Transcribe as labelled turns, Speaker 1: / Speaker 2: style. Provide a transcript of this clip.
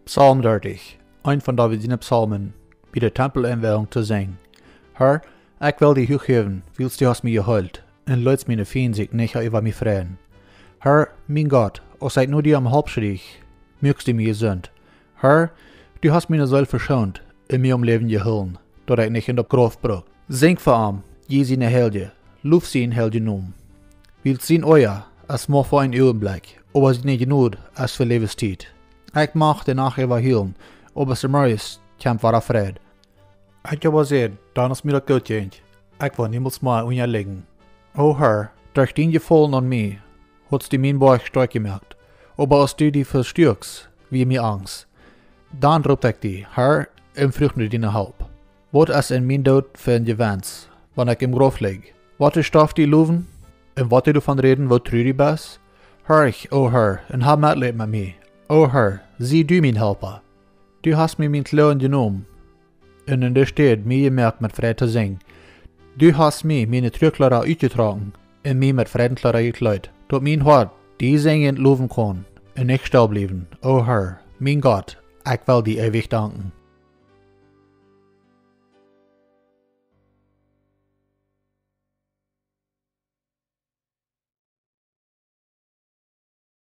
Speaker 1: Psalm 30, een van Davids psalmen, bij de tempelinwijding te zingen. Herr, ik wil die hooggeven, wilst du hast mij gehoord, en laat mijn veen zich niet over mij vreden. Herr, mijn God, als ik nu die am Halb schreeg, mögst du mij gezond. Herr, du hast meine Seele verschont, in mir Leben gehüllen, dat ik nicht in de Kraft brug. Zing voor am, je zijn helje, lof zijn helje noem. Wilt zien oja, als maar voor een ogenblik, aber sie nicht genoeg als für levenstijd. Ik mag de nacht overhielen, aber es er is, kämp war afred. Ik heb gezegd, dan is mir dat goed jent. Ik wil niemals meer unja liggen. O Herr, durch den Gefallen an mij, hat's die mijn Bauch stark gemerkt, aber als du die verstärkst, wie mir Angst. Dan roept ik die, Herr, en vroeg nu die hulp. Wat is in mijn dood voor een gewens, wanneer ik im Graf lig? Wat is straf die loven? En wat du van reden, wat treurig bist? Hör, o Herr, en hab Mitleid mit mir. O Herr, sieh du mein Helper. Du hast mir mein Klauen genommen, und in der Stadt mir gemerkt mit Freude zu singen. Du hast mir meine Trügler uitgetragen, und mir mit Freudenkleider gekleidet, dat mein Hart die singen loven kann, und nicht still bleiben. O Herr, mein Gott, ich will dir ewig danken.